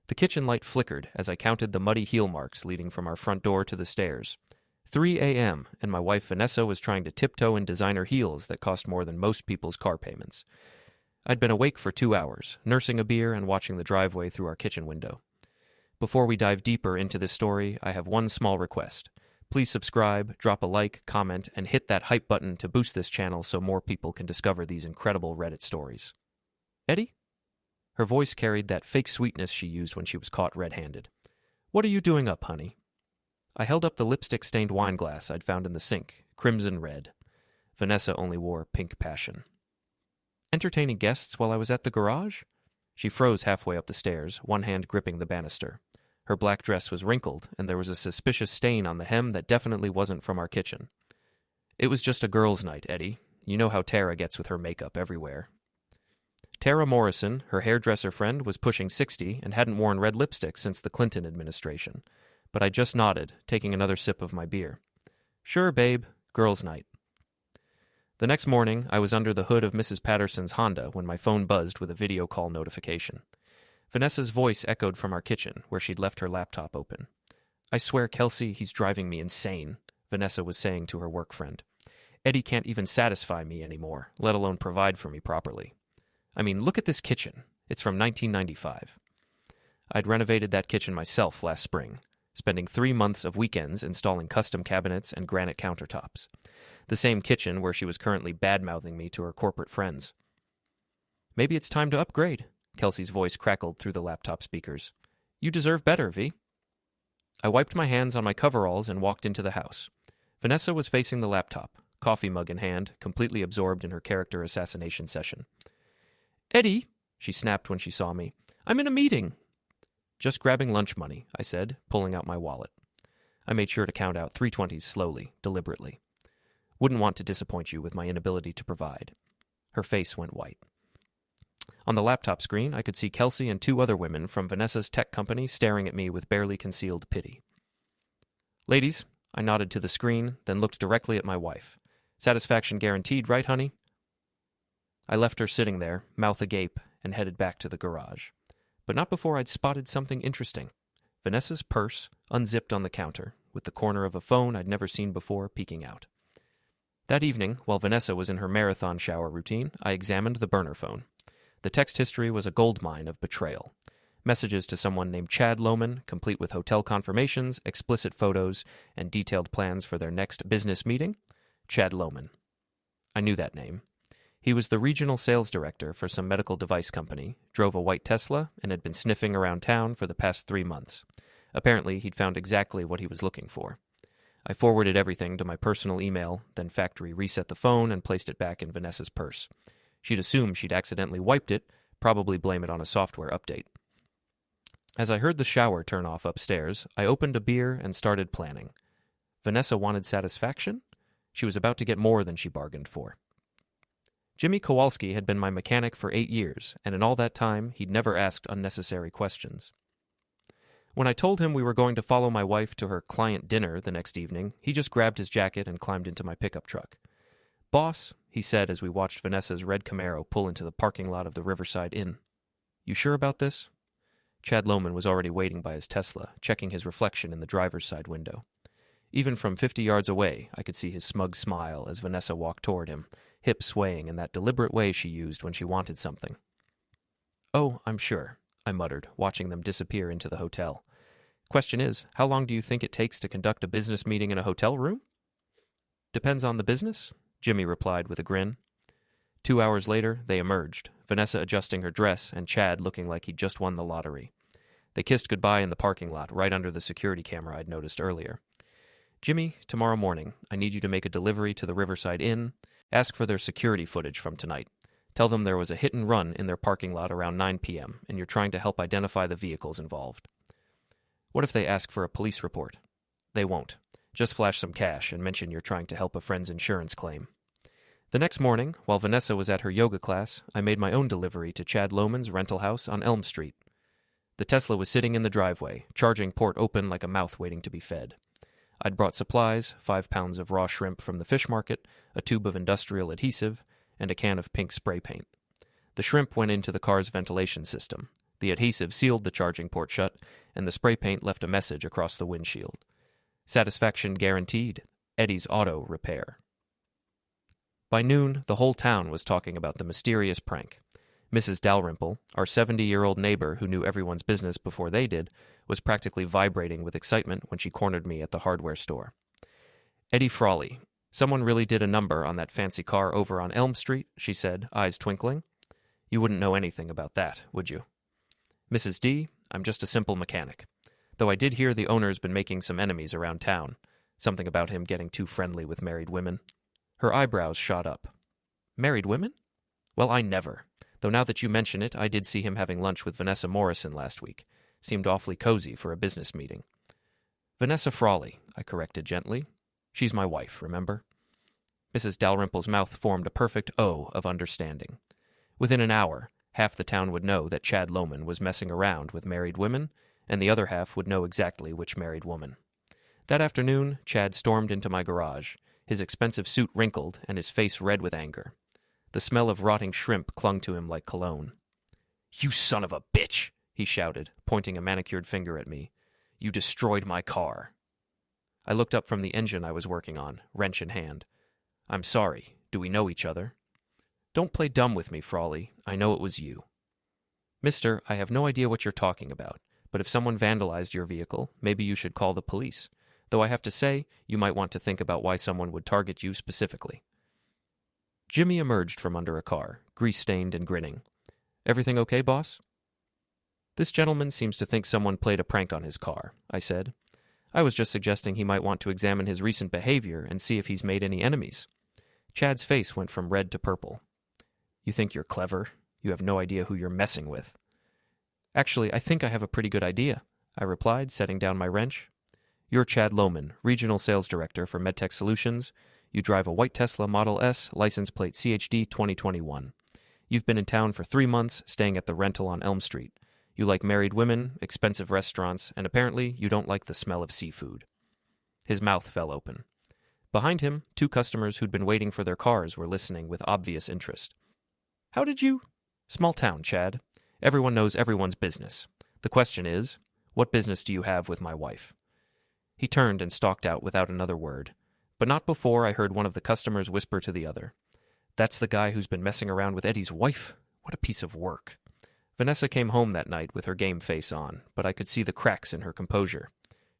The kitchen light flickered as I counted the muddy heel marks leading from our front door to the stairs. 3 a.m., and my wife Vanessa was trying to tiptoe in designer heels that cost more than most people's car payments. I'd been awake for 2 hours, nursing a beer and watching the driveway through our kitchen window. Before we dive deeper into this story, I have one small request. Please subscribe, drop a like, comment, and hit that hype button to boost this channel so more people can discover these incredible Reddit stories. Eddie? Her voice carried that fake sweetness she used when she was caught red-handed. What are you doing up, honey? I held up the lipstick-stained wine glass I'd found in the sink, crimson red. Vanessa only wore pink passion. Entertaining guests while I was at the garage? She froze halfway up the stairs, one hand gripping the banister. Her black dress was wrinkled, and there was a suspicious stain on the hem that definitely wasn't from our kitchen. It was just a girls' night, Eddie. You know how Tara gets with her makeup everywhere. Tara Morrison, her hairdresser friend, was pushing 60 and hadn't worn red lipstick since the Clinton administration. But I just nodded, taking another sip of my beer. Sure, babe. Girls' night. The next morning, I was under the hood of Mrs. Patterson's Honda when my phone buzzed with a video call notification. Vanessa's voice echoed from our kitchen, where she'd left her laptop open. I swear, Kelsey, he's driving me insane, Vanessa was saying to her work friend. Eddie can't even satisfy me anymore, let alone provide for me properly. I mean, look at this kitchen. It's from 1995. I'd renovated that kitchen myself last spring, spending 3 months of weekends installing custom cabinets and granite countertops. The same kitchen where she was currently bad-mouthing me to her corporate friends. Maybe it's time to upgrade, Kelsey's voice crackled through the laptop speakers. You deserve better, V. I wiped my hands on my coveralls and walked into the house. Vanessa was facing the laptop, coffee mug in hand, completely absorbed in her character assassination session. Eddie, she snapped when she saw me, I'm in a meeting. Just grabbing lunch money, I said, pulling out my wallet. I made sure to count out 320s slowly, deliberately. Wouldn't want to disappoint you with my inability to provide. Her face went white. On the laptop screen, I could see Kelsey and 2 other women from Vanessa's tech company staring at me with barely concealed pity. Ladies, I nodded to the screen, then looked directly at my wife. Satisfaction guaranteed, right, honey? I left her sitting there, mouth agape, and headed back to the garage. But not before I'd spotted something interesting. Vanessa's purse, unzipped on the counter, with the corner of a phone I'd never seen before peeking out. That evening, while Vanessa was in her marathon shower routine, I examined the burner phone. The text history was a goldmine of betrayal. Messages to someone named Chad Loman, complete with hotel confirmations, explicit photos, and detailed plans for their next business meeting. Chad Loman. I knew that name. He was the regional sales director for some medical device company, drove a white Tesla, and had been sniffing around town for the past 3 months. Apparently, he'd found exactly what he was looking for. I forwarded everything to my personal email, then factory reset the phone and placed it back in Vanessa's purse. She'd assume she'd accidentally wiped it, probably blame it on a software update. As I heard the shower turn off upstairs, I opened a beer and started planning. Vanessa wanted satisfaction? She was about to get more than she bargained for. Jimmy Kowalski had been my mechanic for 8 years, and in all that time, he'd never asked unnecessary questions. When I told him we were going to follow my wife to her client dinner the next evening, he just grabbed his jacket and climbed into my pickup truck. Boss, he said as we watched Vanessa's red Camaro pull into the parking lot of the Riverside Inn. You sure about this? Chad Loman was already waiting by his Tesla, checking his reflection in the driver's side window. Even from 50 yards away, I could see his smug smile as Vanessa walked toward him, hips swaying in that deliberate way she used when she wanted something. Oh, I'm sure, I muttered, watching them disappear into the hotel. Question is, how long do you think it takes to conduct a business meeting in a hotel room? Depends on the business, Jimmy replied with a grin. 2 hours later, they emerged, Vanessa adjusting her dress and Chad looking like he'd just won the lottery. They kissed goodbye in the parking lot, right under the security camera I'd noticed earlier. Jimmy, tomorrow morning, I need you to make a delivery to the Riverside Inn. Ask for their security footage from tonight. Tell them there was a hit and run in their parking lot around 9 p.m., and you're trying to help identify the vehicles involved. What if they ask for a police report? They won't. Just flash some cash and mention you're trying to help a friend's insurance claim. The next morning, while Vanessa was at her yoga class, I made my own delivery to Chad Loman's rental house on Elm Street. The Tesla was sitting in the driveway, charging port open like a mouth waiting to be fed. I'd brought supplies, 5 pounds of raw shrimp from the fish market, a tube of industrial adhesive, and a can of pink spray paint. The shrimp went into the car's ventilation system. The adhesive sealed the charging port shut, and the spray paint left a message across the windshield. Satisfaction guaranteed. Eddie's Auto Repair. By noon, the whole town was talking about the mysterious prank. Mrs. Dalrymple, our 70-year-old neighbor who knew everyone's business before they did, was practically vibrating with excitement when she cornered me at the hardware store. Eddie Frawley, someone really did a number on that fancy car over on Elm Street, she said, eyes twinkling. You wouldn't know anything about that, would you? Mrs. D, I'm just a simple mechanic. Though I did hear the owner's been making some enemies around town. Something about him getting too friendly with married women. Her eyebrows shot up. Married women? Well, I never. Though now that you mention it, I did see him having lunch with Vanessa Morrison last week. Seemed awfully cozy for a business meeting. Vanessa Frawley, I corrected gently. She's my wife, remember? Mrs. Dalrymple's mouth formed a perfect O of understanding. Within an hour, half the town would know that Chad Loman was messing around with married women, and the other half would know exactly which married woman. That afternoon, Chad stormed into my garage, his expensive suit wrinkled and his face red with anger. The smell of rotting shrimp clung to him like cologne. You son of a bitch, he shouted, pointing a manicured finger at me. You destroyed my car. I looked up from the engine I was working on, wrench in hand. I'm sorry. Do we know each other? Don't play dumb with me, Frawley. I know it was you. Mister, I have no idea what you're talking about, but if someone vandalized your vehicle, maybe you should call the police. Though I have to say, you might want to think about why someone would target you specifically. Jimmy emerged from under a car, grease-stained and grinning. Everything okay, boss? This gentleman seems to think someone played a prank on his car, I said. I was just suggesting he might want to examine his recent behavior and see if he's made any enemies. Chad's face went from red to purple. You think you're clever? You have no idea who you're messing with. Actually, I think I have a pretty good idea, I replied, setting down my wrench. You're Chad Loman, Regional Sales Director for MedTech Solutions. You drive a white Tesla Model S, license plate CHD 2021. You've been in town for 3 months, staying at the rental on Elm Street. You like married women, expensive restaurants, and apparently you don't like the smell of seafood. His mouth fell open. Behind him, 2 customers who'd been waiting for their cars were listening with obvious interest. How did you? Small town, Chad. Everyone knows everyone's business. The question is, what business do you have with my wife? He turned and stalked out without another word, but not before I heard one of the customers whisper to the other. That's the guy who's been messing around with Eddie's wife? What a piece of work. Vanessa came home that night with her game face on, but I could see the cracks in her composure.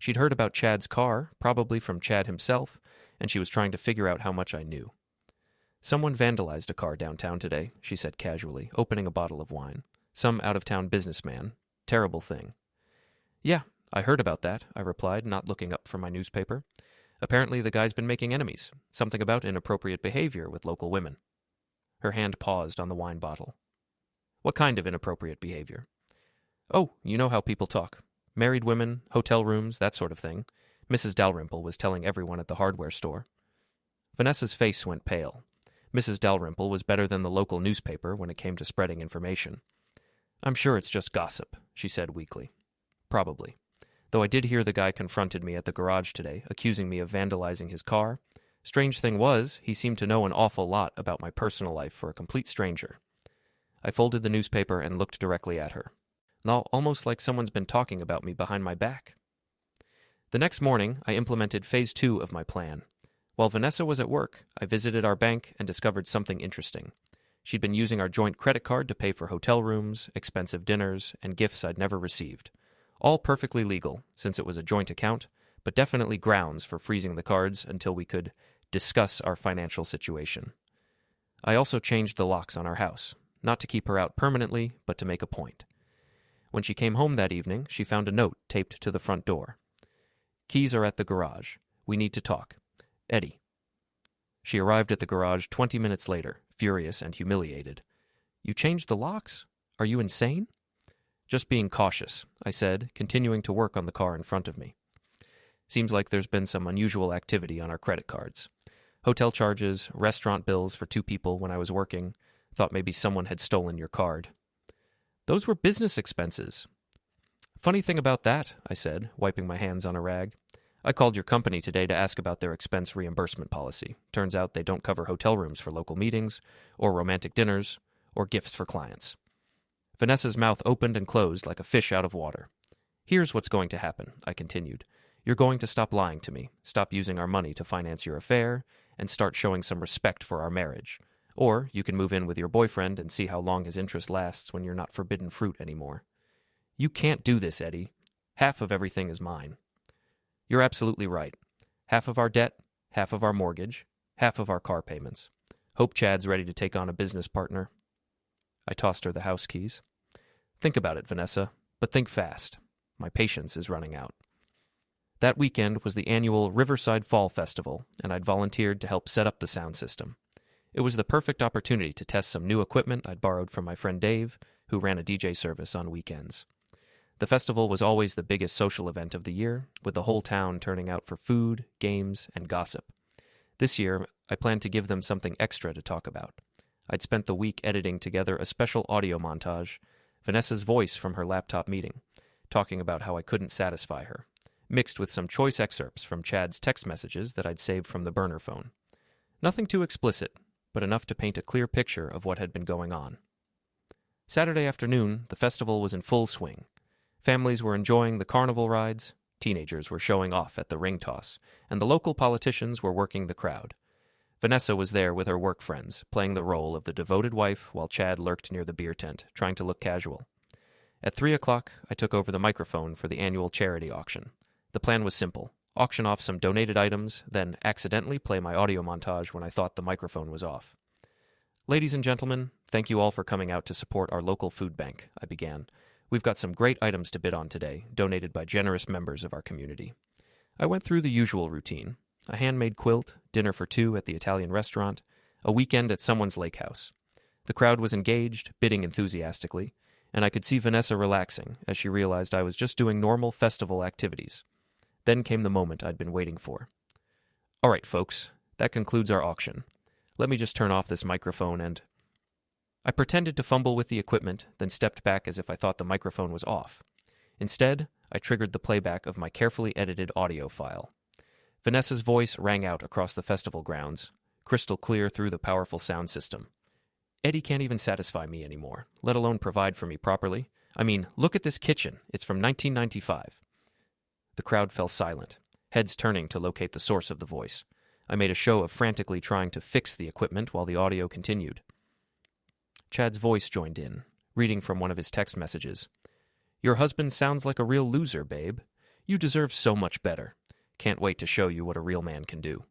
She'd heard about Chad's car, probably from Chad himself, and she was trying to figure out how much I knew. Someone vandalized a car downtown today, she said casually, opening a bottle of wine. Some out-of-town businessman. Terrible thing. Yeah, I heard about that, I replied, not looking up from my newspaper. Apparently the guy's been making enemies. Something about inappropriate behavior with local women. Her hand paused on the wine bottle. What kind of inappropriate behavior? Oh, you know how people talk. Married women, hotel rooms, that sort of thing. Mrs. Dalrymple was telling everyone at the hardware store. Vanessa's face went pale. Mrs. Dalrymple was better than the local newspaper when it came to spreading information. I'm sure it's just gossip, she said weakly. Probably. Though I did hear the guy confronted me at the garage today, accusing me of vandalizing his car. Strange thing was, he seemed to know an awful lot about my personal life for a complete stranger. I folded the newspaper and looked directly at her. Now, almost like someone's been talking about me behind my back. The next morning, I implemented phase 2 of my plan. While Vanessa was at work, I visited our bank and discovered something interesting. She'd been using our joint credit card to pay for hotel rooms, expensive dinners, and gifts I'd never received. All perfectly legal, since it was a joint account, but definitely grounds for freezing the cards until we could discuss our financial situation. I also changed the locks on our house, not to keep her out permanently, but to make a point. When she came home that evening, she found a note taped to the front door. Keys are at the garage. We need to talk. Eddie. She arrived at the garage 20 minutes later, furious and humiliated. You changed the locks? Are you insane? Just being cautious, I said, continuing to work on the car in front of me. Seems like there's been some unusual activity on our credit cards. Hotel charges, restaurant bills for 2 people when I was working. Thought maybe someone had stolen your card. Those were business expenses. Funny thing about that, I said, wiping my hands on a rag. I called your company today to ask about their expense reimbursement policy. Turns out they don't cover hotel rooms for local meetings, or romantic dinners, or gifts for clients. Vanessa's mouth opened and closed like a fish out of water. "Here's what's going to happen," I continued. "You're going to stop lying to me, stop using our money to finance your affair, and start showing some respect for our marriage. Or you can move in with your boyfriend and see how long his interest lasts when you're not forbidden fruit anymore." "You can't do this, Eddie. Half of everything is mine." "You're absolutely right. Half of our debt, half of our mortgage, half of our car payments. Hope Chad's ready to take on a business partner." I tossed her the house keys. "Think about it, Vanessa, but think fast. My patience is running out." That weekend was the annual Riverside Fall Festival, and I'd volunteered to help set up the sound system. It was the perfect opportunity to test some new equipment I'd borrowed from my friend Dave, who ran a DJ service on weekends. The festival was always the biggest social event of the year, with the whole town turning out for food, games, and gossip. This year, I planned to give them something extra to talk about. I'd spent the week editing together a special audio montage, Vanessa's voice from her laptop meeting, talking about how I couldn't satisfy her, mixed with some choice excerpts from Chad's text messages that I'd saved from the burner phone. Nothing too explicit, but enough to paint a clear picture of what had been going on. Saturday afternoon, the festival was in full swing. Families were enjoying the carnival rides, teenagers were showing off at the ring toss, and the local politicians were working the crowd. Vanessa was there with her work friends, playing the role of the devoted wife while Chad lurked near the beer tent, trying to look casual. At 3 o'clock, I took over the microphone for the annual charity auction. The plan was simple: auction off some donated items, then accidentally play my audio montage when I thought the microphone was off. "Ladies and gentlemen, thank you all for coming out to support our local food bank," I began. "We've got some great items to bid on today, donated by generous members of our community." I went through the usual routine: a handmade quilt, dinner for two at the Italian restaurant, a weekend at someone's lake house. The crowd was engaged, bidding enthusiastically, and I could see Vanessa relaxing as she realized I was just doing normal festival activities. Then came the moment I'd been waiting for. "All right, folks, that concludes our auction. Let me just turn off this microphone and—" I pretended to fumble with the equipment, then stepped back as if I thought the microphone was off. Instead, I triggered the playback of my carefully edited audio file. Vanessa's voice rang out across the festival grounds, crystal clear through the powerful sound system. "Eddie can't even satisfy me anymore, let alone provide for me properly. I mean, look at this kitchen. It's from 1995. The crowd fell silent, heads turning to locate the source of the voice. I made a show of frantically trying to fix the equipment while the audio continued. Chad's voice joined in, reading from one of his text messages. "Your husband sounds like a real loser, babe. You deserve so much better. Can't wait to show you what a real man can do."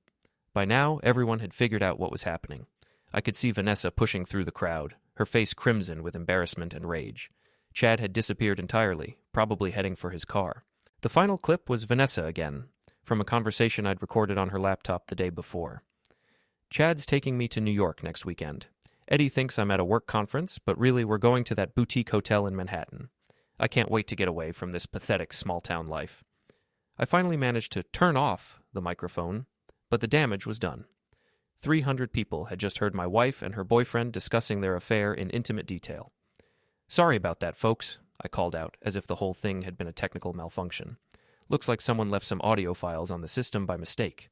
By now, everyone had figured out what was happening. I could see Vanessa pushing through the crowd, her face crimson with embarrassment and rage. Chad had disappeared entirely, probably heading for his car. The final clip was Vanessa again, from a conversation I'd recorded on her laptop the day before. "Chad's taking me to New York next weekend. Eddie thinks I'm at a work conference, but really we're going to that boutique hotel in Manhattan. I can't wait to get away from this pathetic small-town life." I finally managed to turn off the microphone, but the damage was done. 300 people had just heard my wife and her boyfriend discussing their affair in intimate detail. "Sorry about that, folks," I called out, as if the whole thing had been a technical malfunction. "Looks like someone left some audio files on the system by mistake."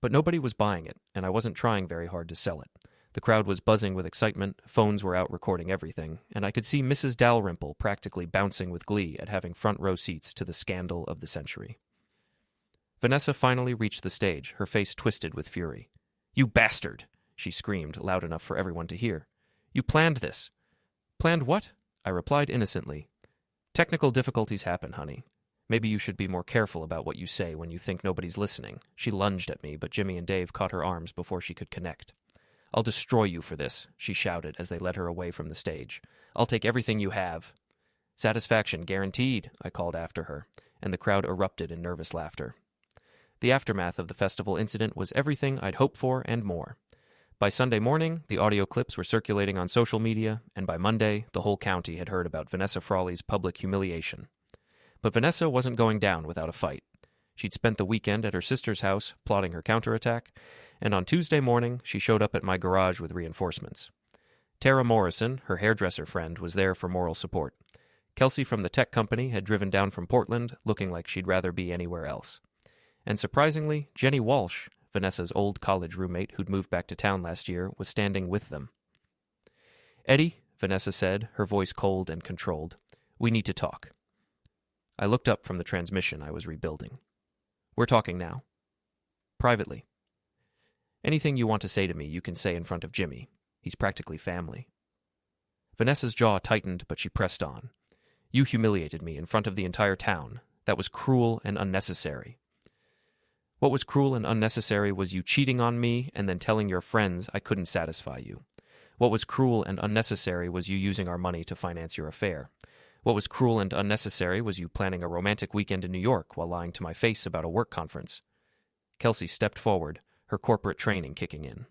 But nobody was buying it, and I wasn't trying very hard to sell it. The crowd was buzzing with excitement, phones were out recording everything, and I could see Mrs. Dalrymple practically bouncing with glee at having front-row seats to the scandal of the century. Vanessa finally reached the stage, her face twisted with fury. "You bastard!" she screamed, loud enough for everyone to hear. "You planned this." "Planned what?" I replied innocently. "Technical difficulties happen, honey. Maybe you should be more careful about what you say when you think nobody's listening." She lunged at me, but Jimmy and Dave caught her arms before she could connect. "I'll destroy you for this," she shouted as they led her away from the stage. "I'll take everything you have." "Satisfaction guaranteed," I called after her, and the crowd erupted in nervous laughter. The aftermath of the festival incident was everything I'd hoped for and more. By Sunday morning, the audio clips were circulating on social media, and by Monday, the whole county had heard about Vanessa Frawley's public humiliation. But Vanessa wasn't going down without a fight. She'd spent the weekend at her sister's house, plotting her counterattack, and on Tuesday morning, she showed up at my garage with reinforcements. Tara Morrison, her hairdresser friend, was there for moral support. Kelsey from the tech company had driven down from Portland, looking like she'd rather be anywhere else. And surprisingly, Jenny Walsh, Vanessa's old college roommate who'd moved back to town last year, was standing with them. "Eddie," Vanessa said, her voice cold and controlled. "We need to talk." I looked up from the transmission I was rebuilding. "We're talking now. Privately. Anything you want to say to me, you can say in front of Jimmy. He's practically family." Vanessa's jaw tightened, but she pressed on. "You humiliated me in front of the entire town. That was cruel and unnecessary." "What was cruel and unnecessary was you cheating on me and then telling your friends I couldn't satisfy you. What was cruel and unnecessary was you using our money to finance your affair. What was cruel and unnecessary was you planning a romantic weekend in New York while lying to my face about a work conference." Kelsey stepped forward, her corporate training kicking in.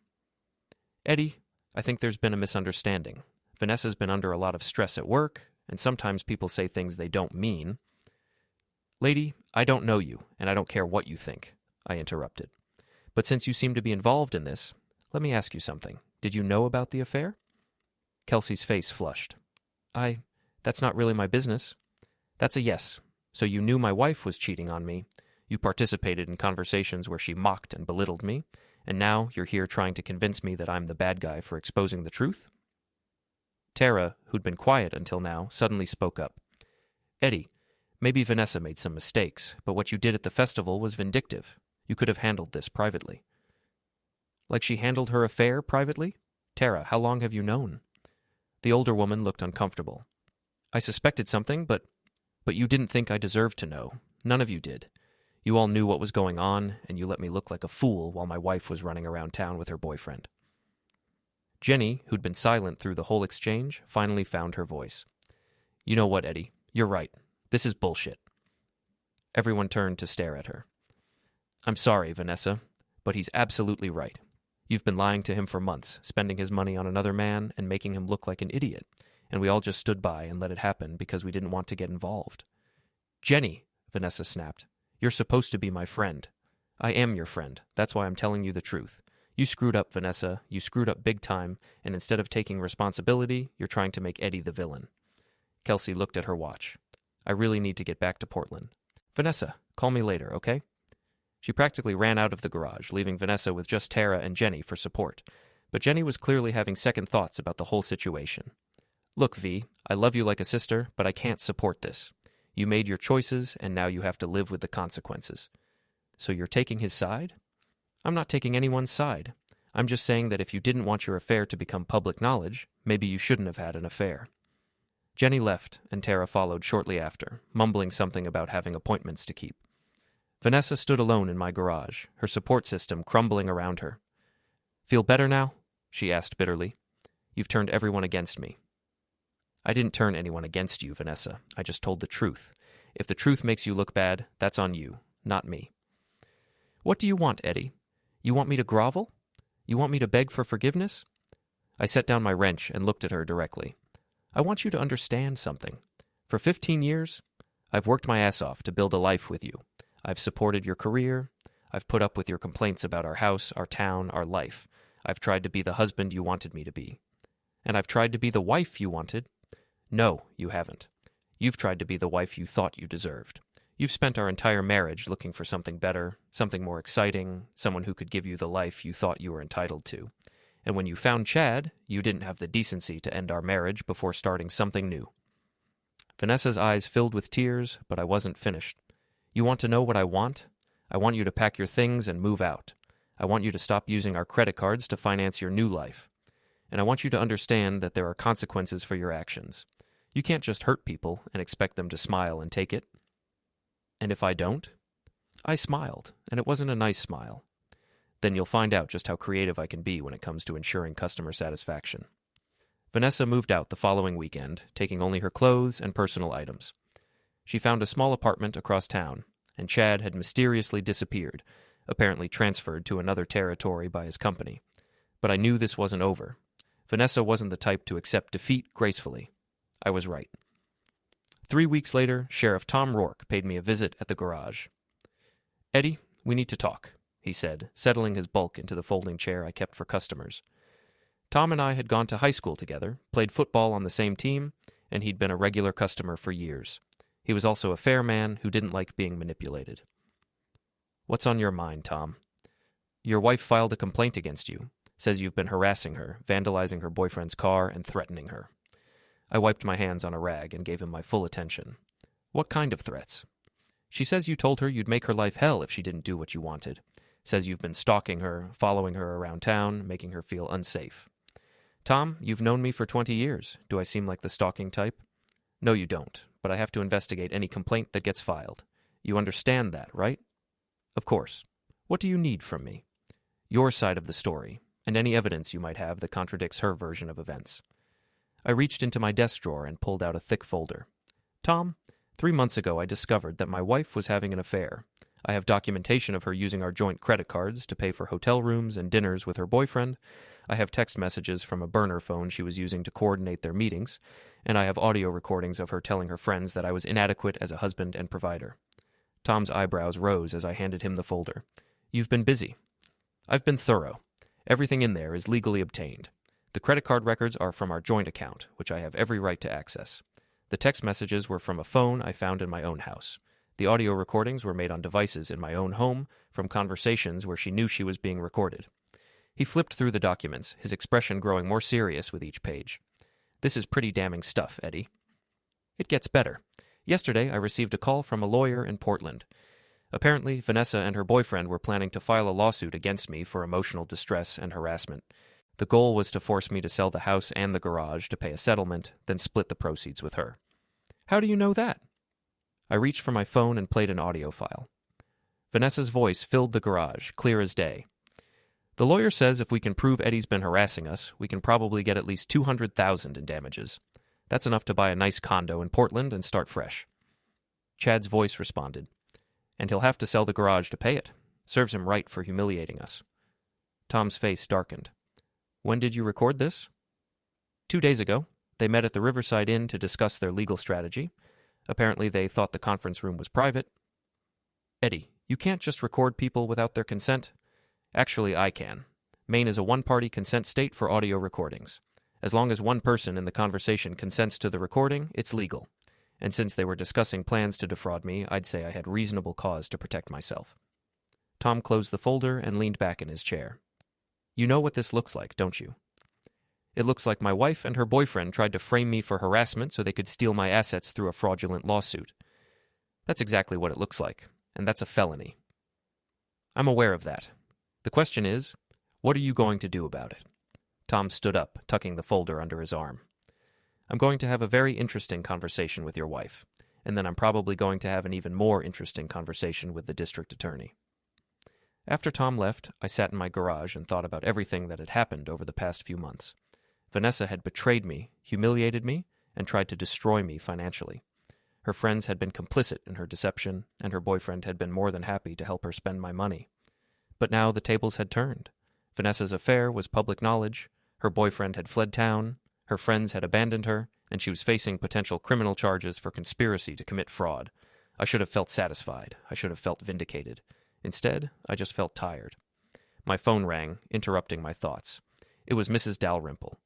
"Eddie, I think there's been a misunderstanding. Vanessa's been under a lot of stress at work, and sometimes people say things they don't mean." "Lady, I don't know you, and I don't care what you think," I interrupted. "But since you seem to be involved in this, let me ask you something. Did you know about the affair?" Kelsey's face flushed. That's not really my business." "That's a yes. So you knew my wife was cheating on me. You participated in conversations where she mocked and belittled me, and now you're here trying to convince me that I'm the bad guy for exposing the truth?" Tara, who'd been quiet until now, suddenly spoke up. "Eddie, maybe Vanessa made some mistakes, but what you did at the festival was vindictive. You could have handled this privately." "Like she handled her affair privately? Tara, how long have you known?" The older woman looked uncomfortable. "I suspected something, but you didn't think I deserved to know. None of you did. You all knew what was going on, and you let me look like a fool while my wife was running around town with her boyfriend." Jenny, who'd been silent through the whole exchange, finally found her voice. "You know what, Eddie? You're right. This is bullshit." Everyone turned to stare at her. "I'm sorry, Vanessa, but he's absolutely right. You've been lying to him for months, spending his money on another man and making him look like an idiot, and we all just stood by and let it happen because we didn't want to get involved." "Jenny," Vanessa snapped, "you're supposed to be my friend. I am your friend. That's why I'm telling you the truth. You screwed up, Vanessa. You screwed up big time, and instead of taking responsibility, you're trying to make Eddie the villain." Kelsey looked at her watch. "I really need to get back to Portland. Vanessa, call me later, okay?" She practically ran out of the garage, leaving Vanessa with just Tara and Jenny for support. But Jenny was clearly having second thoughts about the whole situation. "Look, V, I love you like a sister, but I can't support this. You made your choices, and now you have to live with the consequences." "So you're taking his side?" "I'm not taking anyone's side. I'm just saying that if you didn't want your affair to become public knowledge, maybe you shouldn't have had an affair." Jenny left, and Tara followed shortly after, mumbling something about having appointments to keep. Vanessa stood alone in my garage, her support system crumbling around her. "Feel better now?" she asked bitterly. "You've turned everyone against me." "I didn't turn anyone against you, Vanessa. I just told the truth. If the truth makes you look bad, that's on you, not me." "What do you want, Eddie? You want me to grovel? You want me to beg for forgiveness?" I set down my wrench and looked at her directly. "I want you to understand something. For 15 years, I've worked my ass off to build a life with you. I've supported your career. I've put up with your complaints about our house, our town, our life. I've tried to be the husband you wanted me to be. And I've tried to be the wife you wanted. No, you haven't. You've tried to be the wife you thought you deserved. You've spent our entire marriage looking for something better, something more exciting, someone who could give you the life you thought you were entitled to. And when you found Chad, you didn't have the decency to end our marriage before starting something new." Vanessa's eyes filled with tears, but I wasn't finished. "You want to know what I want? I want you to pack your things and move out. I want you to stop using our credit cards to finance your new life. And I want you to understand that there are consequences for your actions. You can't just hurt people and expect them to smile and take it." "And if I don't?" I smiled, and it wasn't a nice smile. "Then you'll find out just how creative I can be when it comes to ensuring customer satisfaction." Vanessa moved out the following weekend, taking only her clothes and personal items. She found a small apartment across town, and Chad had mysteriously disappeared, apparently transferred to another territory by his company. But I knew this wasn't over. Vanessa wasn't the type to accept defeat gracefully. I was right. 3 weeks later, Sheriff Tom Rourke paid me a visit at the garage. "Eddie, we need to talk," he said, settling his bulk into the folding chair I kept for customers. Tom and I had gone to high school together, played football on the same team, and he'd been a regular customer for years. He was also a fair man who didn't like being manipulated. "What's on your mind, Tom?" "Your wife filed a complaint against you. Says you've been harassing her, vandalizing her boyfriend's car, and threatening her. I wiped my hands on a rag and gave him my full attention. What kind of threats? She says you told her you'd make her life hell if she didn't do what you wanted. Says you've been stalking her, following her around town, making her feel unsafe. Tom, you've known me for 20 years. Do I seem like the stalking type? No, you don't, but I have to investigate any complaint that gets filed. You understand that, right? Of course. What do you need from me? Your side of the story, and any evidence you might have that contradicts her version of events. I reached into my desk drawer and pulled out a thick folder. Tom, 3 months ago I discovered that my wife was having an affair. I have documentation of her using our joint credit cards to pay for hotel rooms and dinners with her boyfriend. I have text messages from a burner phone she was using to coordinate their meetings, and I have audio recordings of her telling her friends that I was inadequate as a husband and provider. Tom's eyebrows rose as I handed him the folder. You've been busy. I've been thorough. Everything in there is legally obtained. The credit card records are from our joint account, which I have every right to access. The text messages were from a phone I found in my own house. The audio recordings were made on devices in my own home from conversations where she knew she was being recorded. He flipped through the documents, his expression growing more serious with each page. This is pretty damning stuff, Eddie. It gets better. Yesterday, I received a call from a lawyer in Portland. Apparently, Vanessa and her boyfriend were planning to file a lawsuit against me for emotional distress and harassment. The goal was to force me to sell the house and the garage to pay a settlement, then split the proceeds with her. How do you know that? I reached for my phone and played an audio file. Vanessa's voice filled the garage, clear as day. The lawyer says if we can prove Eddie's been harassing us, we can probably get at least $200,000 in damages. That's enough to buy a nice condo in Portland and start fresh. Chad's voice responded. And he'll have to sell the garage to pay it. Serves him right for humiliating us. Tom's face darkened. When did you record this? 2 days ago. They met at the Riverside Inn to discuss their legal strategy. Apparently they thought the conference room was private. Eddie, you can't just record people without their consent. Actually, I can. Maine is a one-party consent state for audio recordings. As long as one person in the conversation consents to the recording, it's legal. And since they were discussing plans to defraud me, I'd say I had reasonable cause to protect myself. Tom closed the folder and leaned back in his chair. You know what this looks like, don't you? It looks like my wife and her boyfriend tried to frame me for harassment so they could steal my assets through a fraudulent lawsuit. That's exactly what it looks like, and that's a felony. I'm aware of that. The question is, what are you going to do about it? Tom stood up, tucking the folder under his arm. I'm going to have a very interesting conversation with your wife, and then I'm probably going to have an even more interesting conversation with the district attorney. After Tom left, I sat in my garage and thought about everything that had happened over the past few months. Vanessa had betrayed me, humiliated me, and tried to destroy me financially. Her friends had been complicit in her deception, and her boyfriend had been more than happy to help her spend my money. But now the tables had turned. Vanessa's affair was public knowledge, her boyfriend had fled town, her friends had abandoned her, and she was facing potential criminal charges for conspiracy to commit fraud. I should have felt satisfied. I should have felt vindicated. Instead, I just felt tired. My phone rang, interrupting my thoughts. It was Mrs. Dalrymple.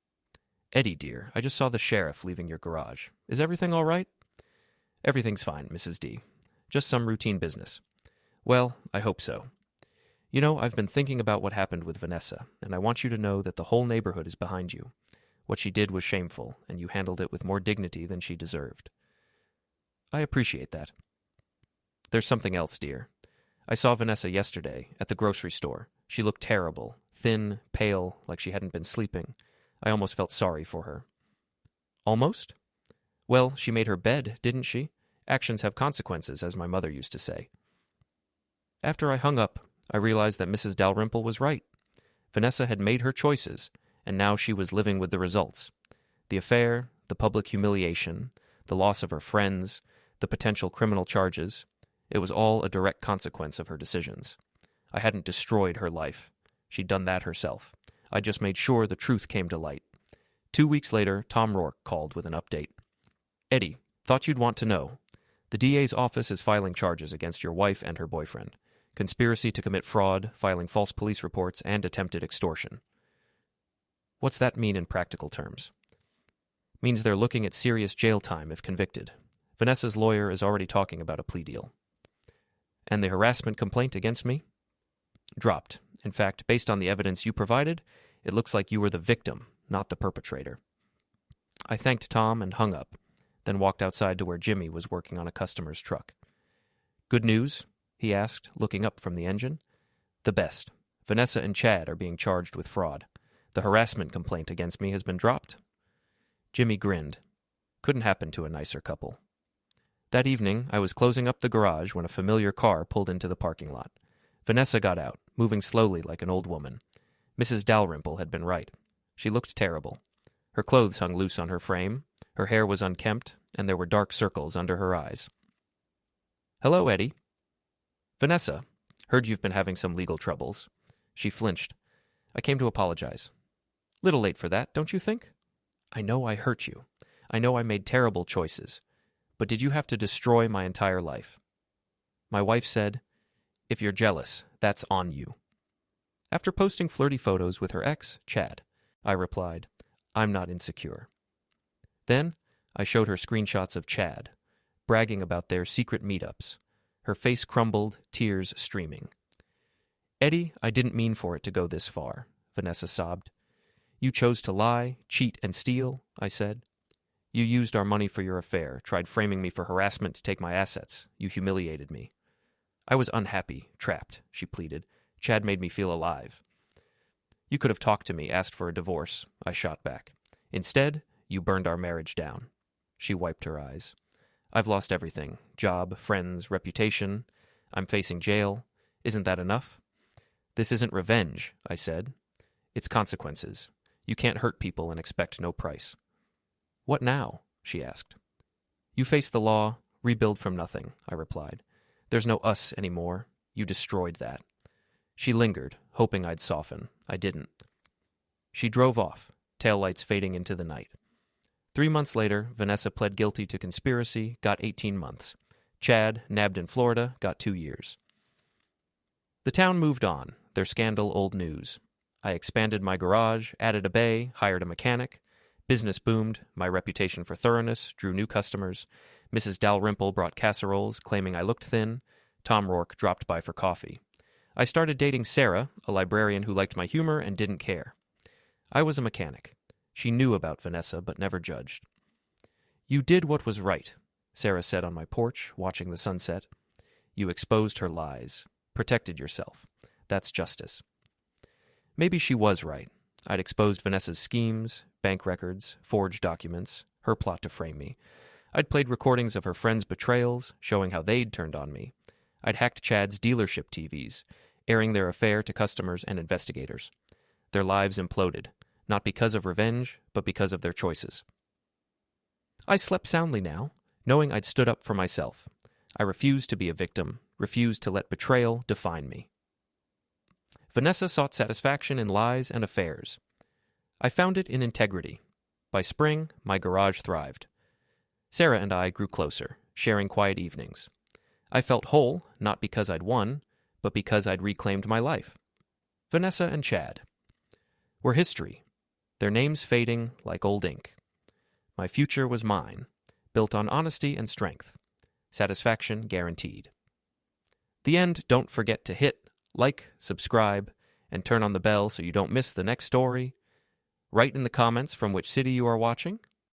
Eddie, dear, I just saw the sheriff leaving your garage. Is everything all right? Everything's fine, Mrs. D. Just some routine business. Well, I hope so. You know, I've been thinking about what happened with Vanessa, and I want you to know that the whole neighborhood is behind you. What she did was shameful, and you handled it with more dignity than she deserved. I appreciate that. There's something else, dear. I saw Vanessa yesterday at the grocery store. She looked terrible, thin, pale, like she hadn't been sleeping. I almost felt sorry for her. Almost? Well, she made her bed, didn't she? Actions have consequences, as my mother used to say. After I hung up, I realized that Mrs. Dalrymple was right. Vanessa had made her choices, and now she was living with the results. The affair, the public humiliation, the loss of her friends, the potential criminal charges, it was all a direct consequence of her decisions. I hadn't destroyed her life. She'd done that herself. I just made sure the truth came to light. 2 weeks later, Tom Rourke called with an update. Eddie, thought you'd want to know. The DA's office is filing charges against your wife and her boyfriend. Conspiracy to commit fraud, filing false police reports, and attempted extortion. What's that mean in practical terms? Means they're looking at serious jail time if convicted. Vanessa's lawyer is already talking about a plea deal. And the harassment complaint against me? Dropped. In fact, based on the evidence you provided, it looks like you were the victim, not the perpetrator. I thanked Tom and hung up, then walked outside to where Jimmy was working on a customer's truck. "Good news?" he asked, looking up from the engine. "The best. Vanessa and Chad are being charged with fraud. The harassment complaint against me has been dropped." Jimmy grinned. Couldn't happen to a nicer couple. That evening, I was closing up the garage when a familiar car pulled into the parking lot. Vanessa got out, moving slowly like an old woman. Mrs. Dalrymple had been right. She looked terrible. Her clothes hung loose on her frame, her hair was unkempt, and there were dark circles under her eyes. "Hello, Eddie." "Vanessa, heard you've been having some legal troubles." She flinched. "I came to apologize." "Little late for that, don't you think?" "I know I hurt you. I know I made terrible choices. But did you have to destroy my entire life?" My wife said, "If you're jealous, that's on you." After posting flirty photos with her ex, Chad, I replied, "I'm not insecure." Then I showed her screenshots of Chad, bragging about their secret meetups. Her face crumbled, tears streaming. "Eddie, I didn't mean for it to go this far," Vanessa sobbed. "You chose to lie, cheat, and steal," I said. "You used our money for your affair, tried framing me for harassment to take my assets. You humiliated me." "I was unhappy, trapped," she pleaded. "Chad made me feel alive." "You could have talked to me, asked for a divorce," I shot back. "Instead, you burned our marriage down." She wiped her eyes. "I've lost everything. Job, friends, reputation. I'm facing jail. Isn't that enough?" "This isn't revenge," I said. "It's consequences. You can't hurt people and expect no price." "What now?" she asked. "You face the law, rebuild from nothing," I replied. "There's no us anymore. You destroyed that." She lingered, hoping I'd soften. I didn't. She drove off, taillights fading into the night. 3 months later, Vanessa pled guilty to conspiracy, got 18 months. Chad, nabbed in Florida, got 2 years. The town moved on, their scandal old news. I expanded my garage, added a bay, hired a mechanic. Business boomed, my reputation for thoroughness drew new customers. Mrs. Dalrymple brought casseroles, claiming I looked thin. Tom Rourke dropped by for coffee. I started dating Sarah, a librarian who liked my humor and didn't care. I was a mechanic. She knew about Vanessa, but never judged. "You did what was right," Sarah said on my porch, watching the sunset. "You exposed her lies, protected yourself. That's justice." Maybe she was right. I'd exposed Vanessa's schemes, bank records, forged documents, her plot to frame me. I'd played recordings of her friends' betrayals, showing how they'd turned on me. I'd hacked Chad's dealership TVs, airing their affair to customers and investigators. Their lives imploded, not because of revenge, but because of their choices. I slept soundly now, knowing I'd stood up for myself. I refused to be a victim, refused to let betrayal define me. Vanessa sought satisfaction in lies and affairs. I found it in integrity. By spring, my garage thrived. Sarah and I grew closer, sharing quiet evenings. I felt whole, not because I'd won, but because I'd reclaimed my life. Vanessa and Chad were history, their names fading like old ink. My future was mine, built on honesty and strength. Satisfaction guaranteed. The end, don't forget to hit like, subscribe, and turn on the bell so you don't miss the next story. Write in the comments from which city you are watching,